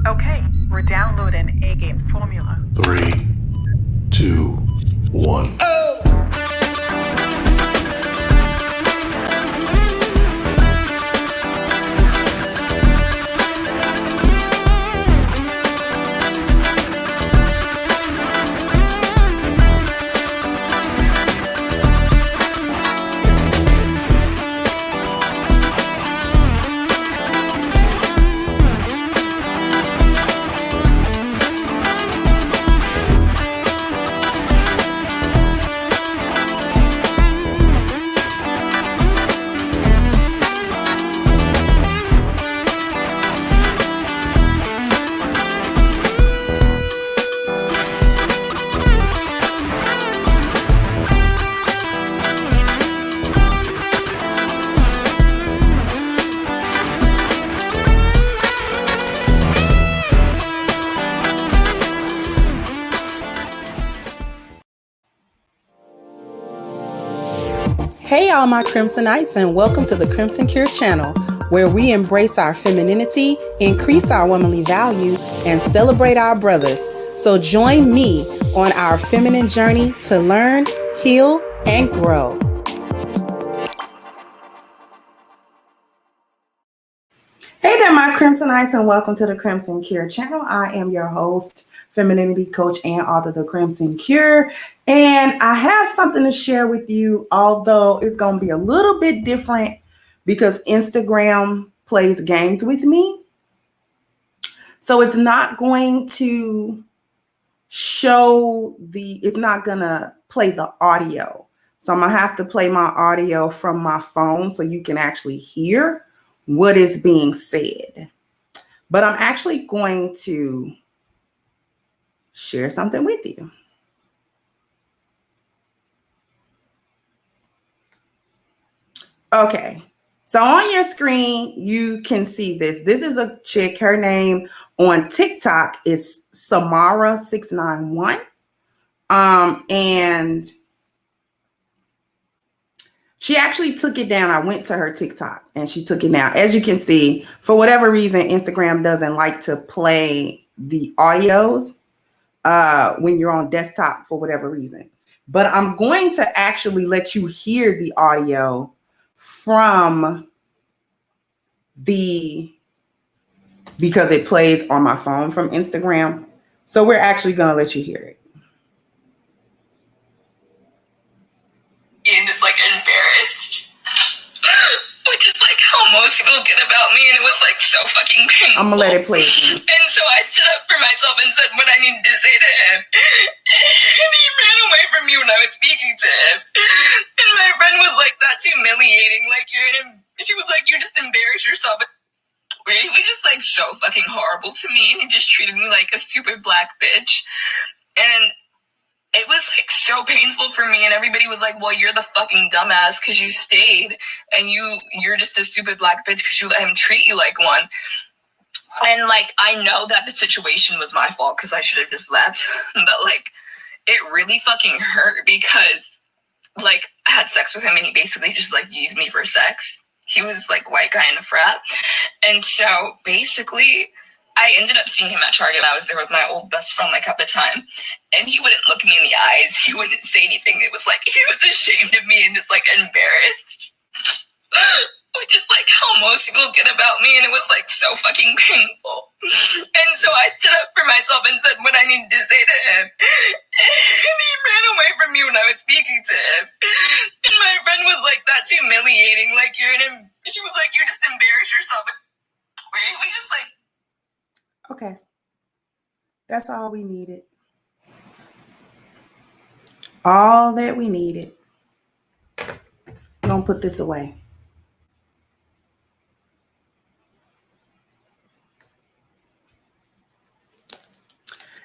Okay, we're downloading A-Game's formula. 3, 2, 1. Hey all my Crimsonites, and welcome to the Crimson Cure channel, where we embrace our femininity, increase our womanly value, and celebrate our brothers. So join me on our feminine journey to learn, heal, and grow. Hey there my Crimsonites, and welcome to the Crimson Cure channel. I am your host, femininity coach, and author of the Crimson Cure. And I have something to share with you, although it's going to be a little bit different because Instagram plays games with me. So it's not going to it's not going to play the audio. So I'm going to have to play my audio from my phone so you can actually hear what is being said. But I'm actually going to share something with you. Okay, so on your screen, you can see this. This is a chick. Her name on TikTok is Samara691. And she actually took it down. I went to her TikTok and she took it down. As you can see, for whatever reason, Instagram doesn't like to play the audios when you're on desktop for whatever reason. But I'm going to actually let you hear the audio from because it plays on my phone from Instagram. So we're actually going to let you hear it. And just like embarrassed, which is like how most people get about me, and it was like so fucking painful. I'm gonna let it play again. And so I stood up for myself and said what I needed to say to him, and he ran away from me when I was speaking to him. And my friend was like, "That's humiliating. Like she was like, you just embarrass yourself." He was just like so fucking horrible to me, and he just treated me like a stupid black bitch, and it was like so painful for me. And everybody was like, well, you're the fucking dumbass because you stayed, and you're just a stupid black bitch because you let him treat you like one. And like, I know that the situation was my fault because I should have just left, but like, it really fucking hurt because like I had sex with him and he basically just like used me for sex. He was like white guy in a frat. And so basically I ended up seeing him at Target. I was there with my old best friend like at the time, and he wouldn't look me in the eyes. He wouldn't say anything. It was like he was ashamed of me and just like embarrassed, which is like how most people get about me, and it was like so fucking painful. And so I stood up for myself and said what I needed to say to him, and he ran away from me when I was speaking to him. And my friend was like, "That's humiliating. Like she was like, you just embarrass yourself." We just like. Okay, that's all we needed. All that we needed. I'm gonna put this away.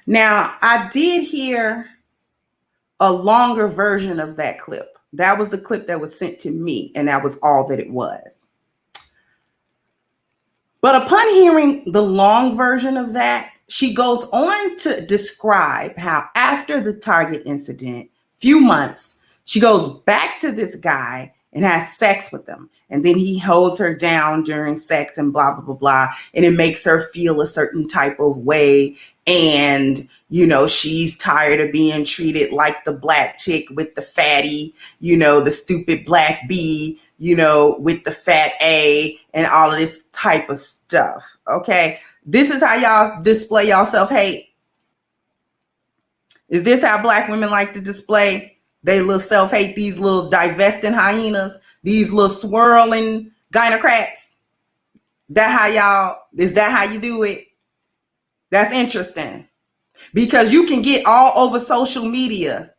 Now, I did hear a longer version of that clip. That was the clip that was sent to me, and that was all that it was. But upon hearing the long version of that, she goes on to describe how after the Target incident, few months, she goes back to this guy and has sex with them. And then he holds her down during sex and blah, blah, blah, blah. And it makes her feel a certain type of way. And, you know, she's tired of being treated like the black chick with the fatty, you know, the stupid black B, you know, with the fat A and all of this type of stuff. Okay. This is how y'all display y'all self-hate. Is this how black women like to display they little self-hate, these little divesting hyenas, these little swirling gynocrats? Is that how you do it? That's interesting, because you can get all over social media,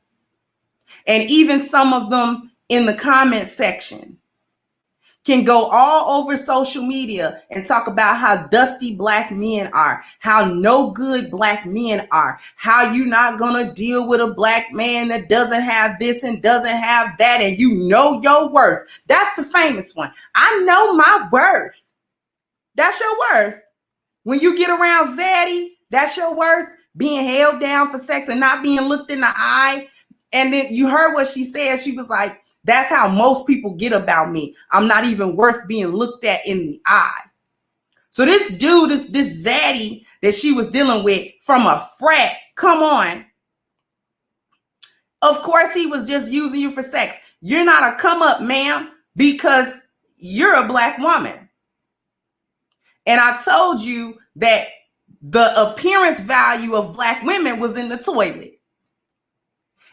and even some of them in the comment section can go all over social media and talk about how dusty black men are, how no good black men are, how you not gonna deal with a black man that doesn't have this and doesn't have that, and you know your worth. That's the famous one. I know my worth. That's your worth. When you get around Zaddy, that's your worth. Being held down for sex and not being looked in the eye. And then you heard what she said. She was like, that's how most people get about me. I'm not even worth being looked at in the eye. So this dude, this Zaddy that she was dealing with from a frat, come on. Of course he was just using you for sex. You're not a come up, ma'am, because you're a black woman. And I told you that the appearance value of black women was in the toilet.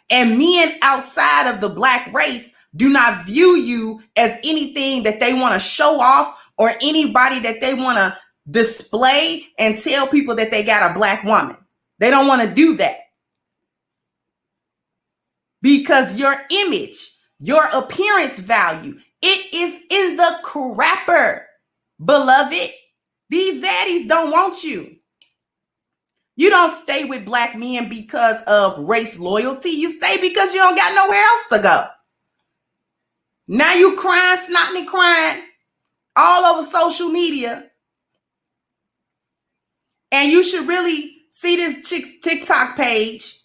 And men outside of the black race do not view you as anything that they want to show off or anybody that they want to display and tell people that they got a black woman. They don't want to do that. Because your image, your appearance value, it is in the crapper, beloved. These zaddies don't want you. You don't stay with black men because of race loyalty. You stay because you don't got nowhere else to go. Now you crying, snotting, crying all over social media. And you should really see this chick's TikTok page.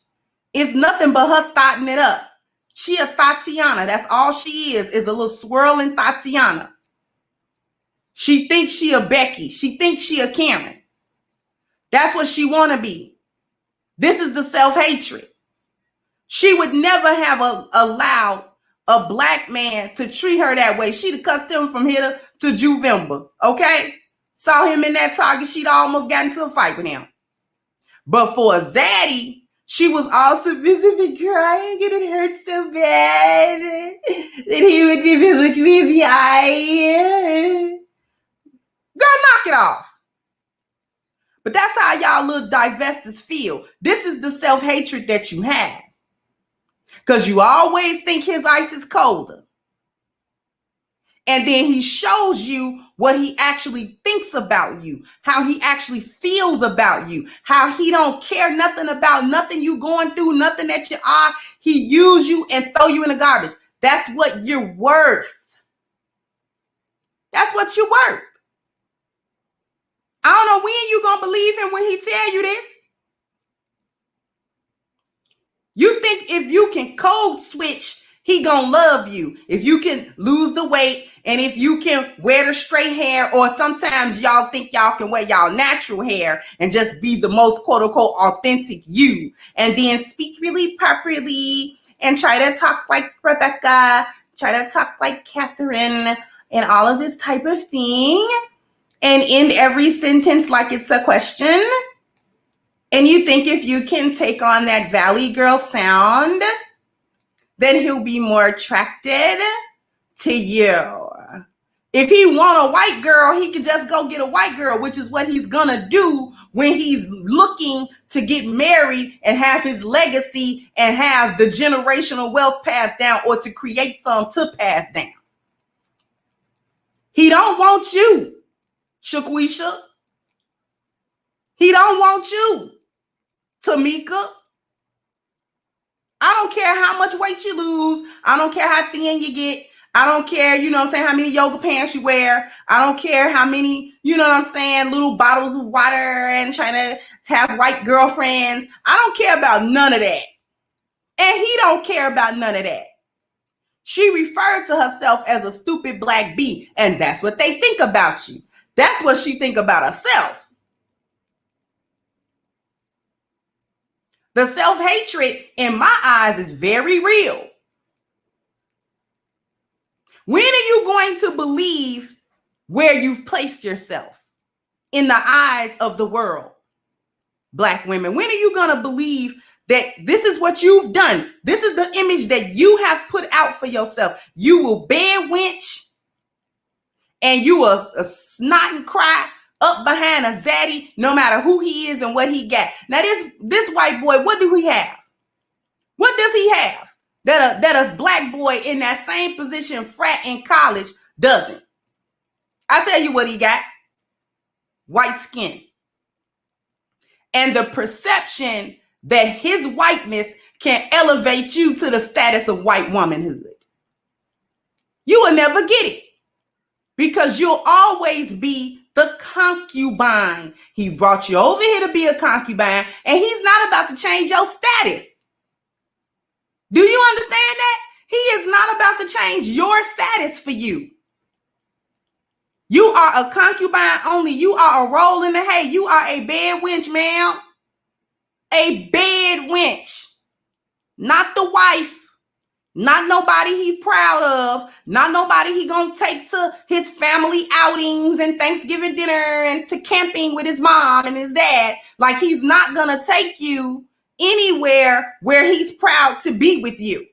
It's nothing but her thotting it up. She a Tatiana. That's all she is a little swirling Tatiana. She thinks she a Becky. She thinks she a Karen. That's what she want to be. This is the self-hatred. She would never have allowed a black man to treat her that way. She'd have cussed him from here to Juvember, okay? Saw him in that Target, she'd almost got into a fight with him. But for a zaddy, she was all submissive and crying, and it hurt so bad that he would even look me in the eye. Girl, knock it off. But that's how y'all little divestors feel. This is the self-hatred that you have. Because you always think his ice is colder. And then he shows you what he actually thinks about you, how he actually feels about you, how he don't care nothing about nothing you going through, nothing that you are. He use you and throw you in the garbage. That's what you're worth. That's what you're worth. I don't know when you gonna believe him when he tell you this. You think if you can code switch, he gonna love you. If you can lose the weight and if you can wear the straight hair, or sometimes y'all think y'all can wear y'all natural hair and just be the most quote unquote authentic you, and then speak really properly and try to talk like Rebecca, try to talk like Catherine and all of this type of thing, and end every sentence like it's a question. And you think if you can take on that Valley Girl sound, then he'll be more attracted to you. If he want a white girl, he could just go get a white girl, which is what he's gonna do when he's looking to get married and have his legacy and have the generational wealth passed down, or to create some to pass down. He don't want you, Shaquisha. He don't want you, Tamika. I don't care how much weight you lose. I don't care how thin you get. I don't care, you know what I'm saying, how many yoga pants you wear. I don't care how many, you know what I'm saying, little bottles of water and trying to have white girlfriends. I don't care about none of that. And he don't care about none of that. She referred to herself as a stupid black bee, and that's what they think about you. That's what she think about herself. The self-hatred in my eyes is very real. When are you going to believe where you've placed yourself in the eyes of the world, Black women? When are you going to believe that this is what you've done? This is the image that you have put out for yourself. You will bed wench, and you will snot and cry up behind a zaddy, no matter who he is and what he got. Now, this white boy, what do he have? What does he have that a black boy in that same position, frat in college, doesn't? I tell you what he got: white skin. And the perception that his whiteness can elevate you to the status of white womanhood. You will never get it, because you'll always be the concubine. He brought you over here to be a concubine, and he's not about to change your status. Do you understand that? He is not about to change your status for you. You are a concubine only. You are a roll in the hay. You are a bed wench, ma'am. A bed wench. Not the wife. Not nobody he proud of. Not nobody he gonna take to his family outings and Thanksgiving dinner and to camping with his mom and his dad. Like, he's not gonna take you anywhere where he's proud to be with you.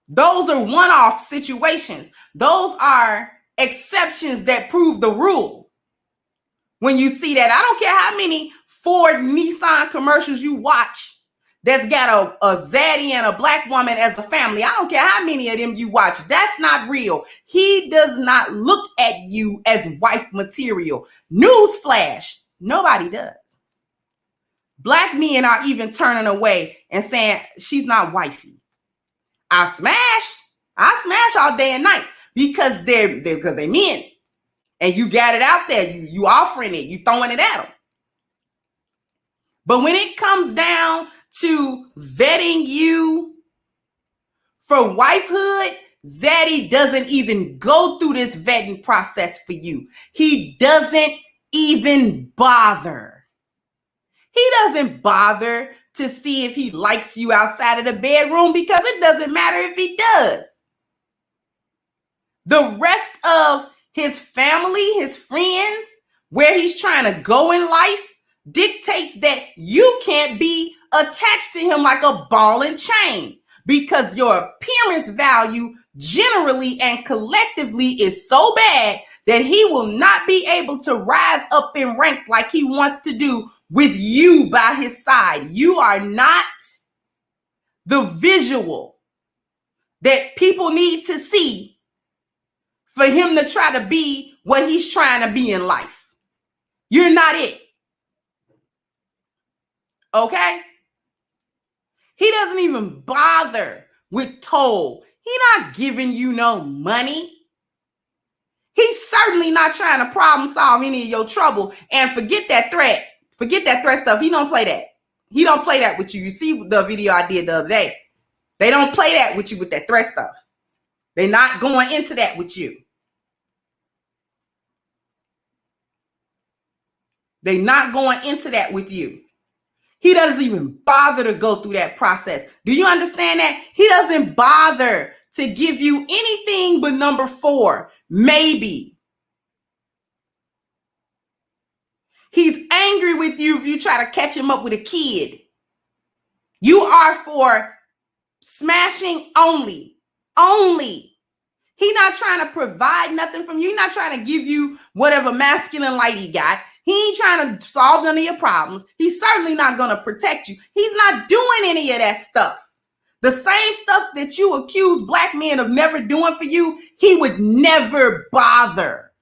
Those are one-off situations. Those are exceptions that prove the rule. When you see that, I don't care how many Ford, Nissan commercials you watch that's got a zaddy and a black woman as a family. I don't care how many of them you watch. That's not real. He does not look at you as wife material. Newsflash, nobody does. Black men are even turning away and saying, she's not wifey. I smash all day and night, because they're men. And you got it out there. You offering it. You throwing it at them. But when it comes down to vetting you for wifehood, Zaddy doesn't even go through this vetting process for you. He doesn't even bother. He doesn't bother to see if he likes you outside of the bedroom, because it doesn't matter if he does. The rest of his family, his friends, where he's trying to go in life, dictates that you can't be attached to him like a ball and chain, because your appearance value generally and collectively is so bad that he will not be able to rise up in ranks like he wants to do with you by his side. You are not the visual that people need to see for him to try to be what he's trying to be in life. You're not it. Okay? He doesn't even bother with toll. He's not giving you no money. He's certainly not trying to problem solve any of your trouble. And forget that threat. Forget that threat stuff. He don't play that. He don't play that with you. You see the video I did the other day. They don't play that with you with that threat stuff. They're not going into that with you. They're not going into that with you. He doesn't even bother to go through that process. Do you understand that? He doesn't bother to give you anything but number 4, maybe. He's angry with you if you try to catch him up with a kid. You are for smashing only. Only. He's not trying to provide nothing from you. He's not trying to give you whatever masculine light he got. He ain't trying to solve none of your problems. He's certainly not going to protect you. He's not doing any of that stuff. The same stuff that you accuse black men of never doing for you, he would never bother.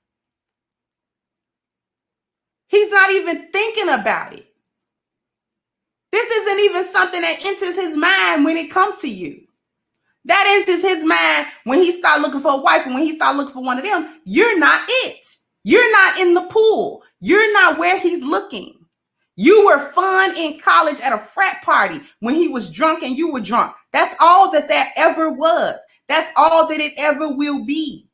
He's not even thinking about it. This isn't even something that enters his mind when it comes to you. That enters his mind when he starts looking for a wife, and when he starts looking for one of them, you're not it. You're not in the pool. You're not where he's looking. You were fun in college at a frat party when he was drunk and you were drunk. That's all that ever was. That's all that it ever will be.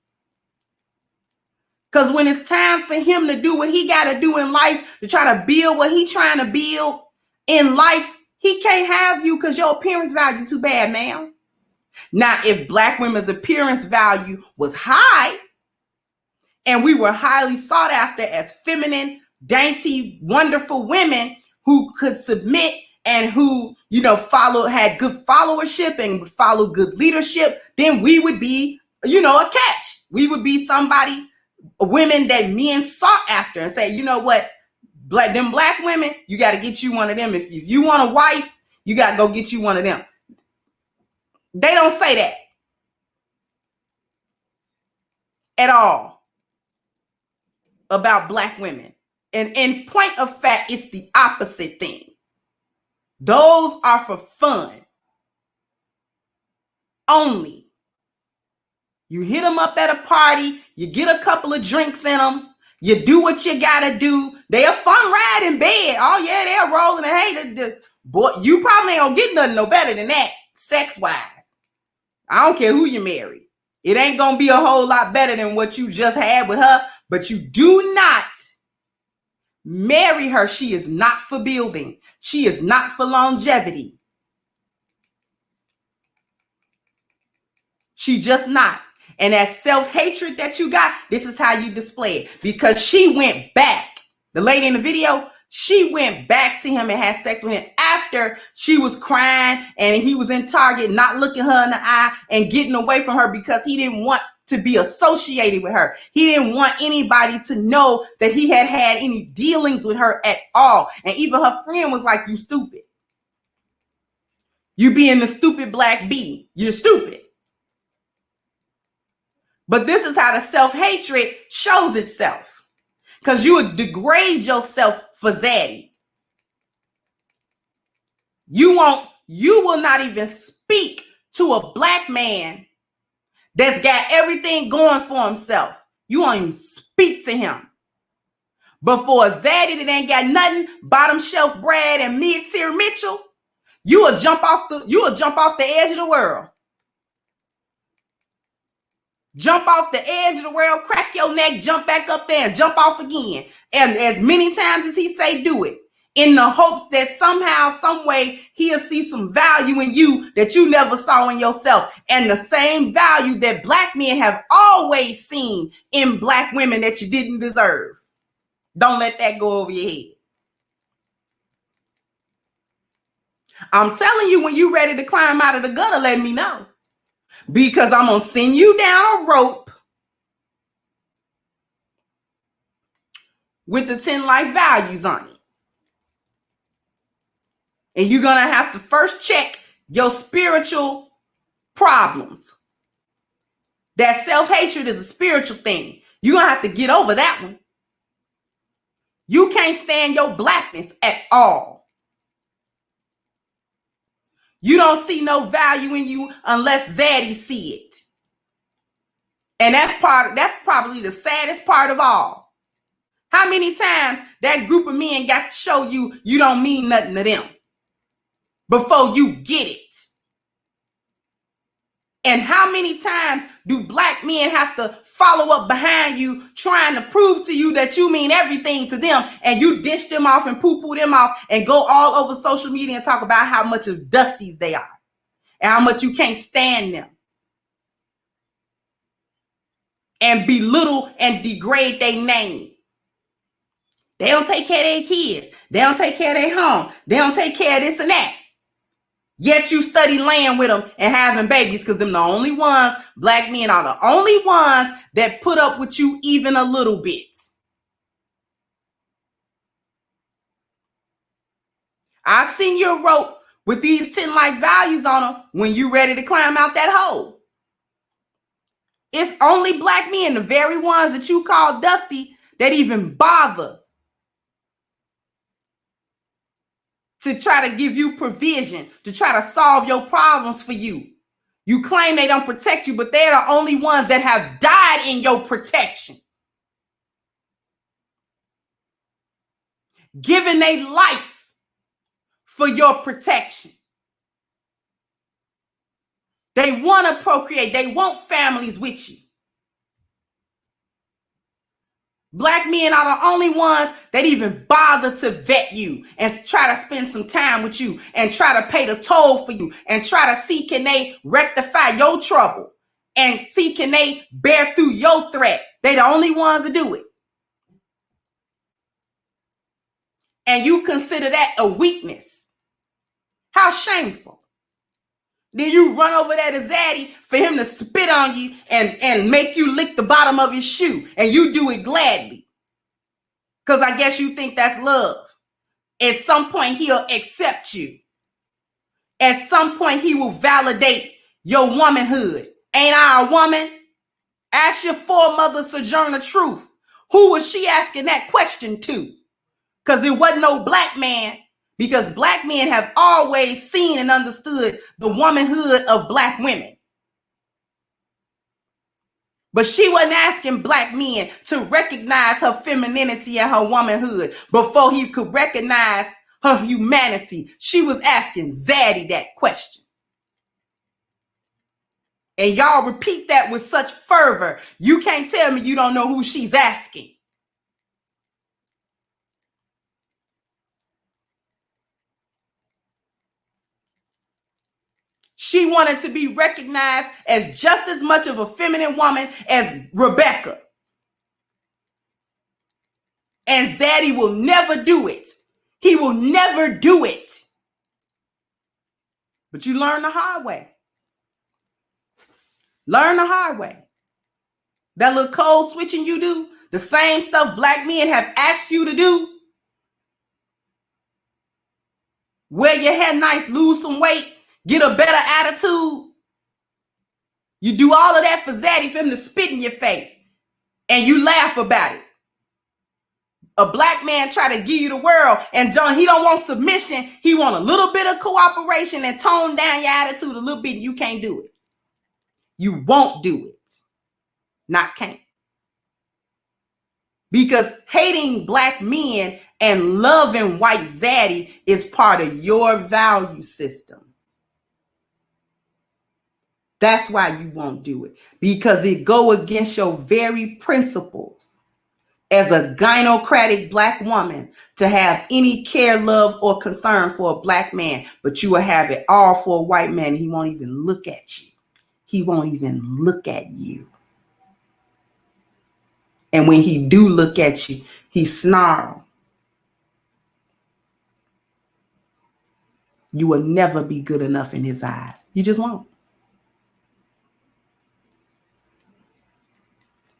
Because when it's time for him to do what he got to do in life, to try to build what he's trying to build in life, he can't have you because your appearance value too bad, ma'am. Now, if Black women's appearance value was high and we were highly sought after as feminine, dainty, wonderful women who could submit and who, had good followership and follow good leadership, then we would be, a catch. We would be somebody, women that men sought after and say, you know what, them Black women, you got to get you one of them. If you want a wife, you got to go get you one of them. They don't say that at all about Black women. And in point of fact, it's the opposite thing. Those are for fun only. You hit them up at a party, you get a couple of drinks in them, you do what you gotta do. They a fun ride in bed. Oh yeah, they're rolling. And hey, boy, you probably ain't gonna get nothing no better than that, sex-wise. I don't care who you marry. It ain't gonna be a whole lot better than what you just had with her, but you do not marry her. She is not for building. She is not for longevity. She just not. And that self-hatred that you got, this is how you display it. Because she went back. The lady in the video, she went back to him and had sex with him after she was crying and he was in Target, not looking her in the eye and getting away from her because he didn't want to be associated with her. He didn't want anybody to know that he had any dealings with her at all. And even her friend was like, you stupid. You being the stupid Black bee. You're stupid. But this is how the self-hatred shows itself. Because you would degrade yourself for Zaddy. You will not even speak to a Black man that's got everything going for himself. You won't even speak to him. But for a Zaddy that ain't got nothing, bottom shelf Brad and mid-tier Mitchell, you will jump off the edge of the world. Jump off the edge of the world, crack your neck, jump back up there and jump off again. And as many times as he say, do it. In the hopes that somehow, some way, he'll see some value in you that you never saw in yourself. And the same value that Black men have always seen in Black women that you didn't deserve. Don't let that go over your head. I'm telling you, when you're ready to climb out of the gutter, let me know. Because I'm going to send you down a rope with the 10 life values on it. And you're going to have to first check your spiritual problems. That self-hatred is a spiritual thing. You're going to have to get over that one. You can't stand your Blackness at all. You don't see no value in you unless Zaddy see it. And that's probably the saddest part of all. How many times that group of men got to show you don't mean nothing to them before you get it? And how many times do Black men have to follow up behind you trying to prove to you that you mean everything to them, and you dish them off and poo-poo them off and go all over social media and talk about how much of dusties they are and how much you can't stand them and belittle and degrade their name? They don't take care of their kids. They don't take care of their home. They don't take care of this and that. Yet you study laying with them and having babies, because them the only ones, Black men are the only ones that put up with you even a little bit. I seen your rope with these 10 life values on them when you ready to climb out that hole. It's only Black men, the very ones that you call dusty, that even bother to try to give you provision, to try to solve your problems for you. You claim they don't protect you, but they're the only ones that have died in your protection. giving their life for your protection. They want to procreate. They want families with you. Black men are the only ones that even bother to vet you and try to spend some time with you and try to pay the toll for you and try to see can they rectify your trouble and see can they bear through your threat. They the only ones to do it. And you consider that a weakness. How shameful. Then you run over there to Zaddy for him to spit on you and make you lick the bottom of his shoe. And you do it gladly. Because I guess you think that's love. At some point, he'll accept you. At some point, he will validate your womanhood. Ain't I a woman? Ask your foremother, Sojourner Truth. Who was she asking that question to? Because it wasn't no black man. Because black men have always seen and understood the womanhood of black women. But she wasn't asking black men to recognize her femininity and her womanhood before he could recognize her humanity. She was asking Zaddy that question. And y'all repeat that with such fervor. You can't tell me you don't know who she's asking. She wanted to be recognized as just as much of a feminine woman as Rebecca. And Zaddy will never do it. He will never do it. But you learn the hard way. Learn the hard way. That little code switching you do, the same stuff black men have asked you to do. Wear your hair nice, lose some weight, get a better attitude. You do all of that for Zaddy, for him to spit in your face. And you laugh about it. A black man try to give you the world, and John, he don't want submission. He want a little bit of cooperation and tone down your attitude a little bit. You can't do it. You won't do it. Not can't. Because hating black men and loving white Zaddy is part of your value system. That's why you won't do it. Because it go against your very principles as a gynocratic black woman to have any care, love, or concern for a black man. But you will have it all for a white man. And he won't even look at you. He won't even look at you. And when he do look at you, he snarl. You will never be good enough in his eyes. You just won't.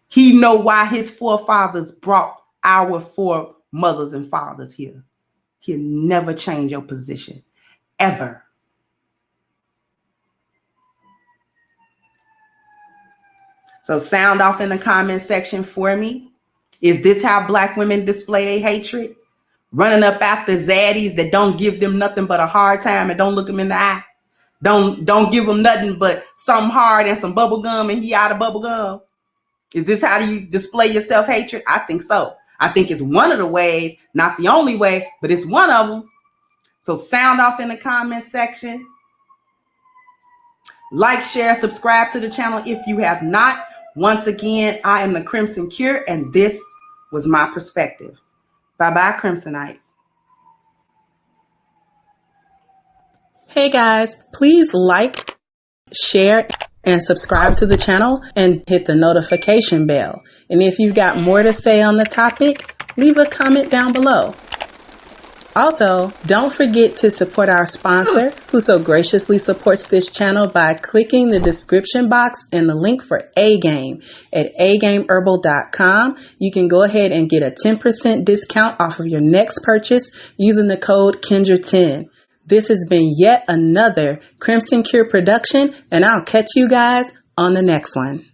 He know why his forefathers brought our foremothers and fathers here. He'll never change your position, ever. So sound off in the comment section for me. Is this how black women display their hatred? Running up after zaddies that don't give them nothing but a hard time and don't look them in the eye? Don't give them nothing but some hard and some bubble gum and he out of bubble gum? Is this how you display your self-hatred? I think so. I think it's one of the ways, not the only way, but it's one of them. So sound off in the comment section. Like, share, subscribe to the channel if you have not. Once again, I am the Crimson Cure, and this was my perspective. Bye-bye, Crimsonites. Hey guys, please like, share, and subscribe to the channel and hit the notification bell. And if you've got more to say on the topic, leave a comment down below. Also, don't forget to support our sponsor who so graciously supports this channel by clicking the description box and the link for A-Game at agameherbal.com. You can go ahead and get a 10% discount off of your next purchase using the code Kendra10. This has been yet another Crimson Cure production, and I'll catch you guys on the next one.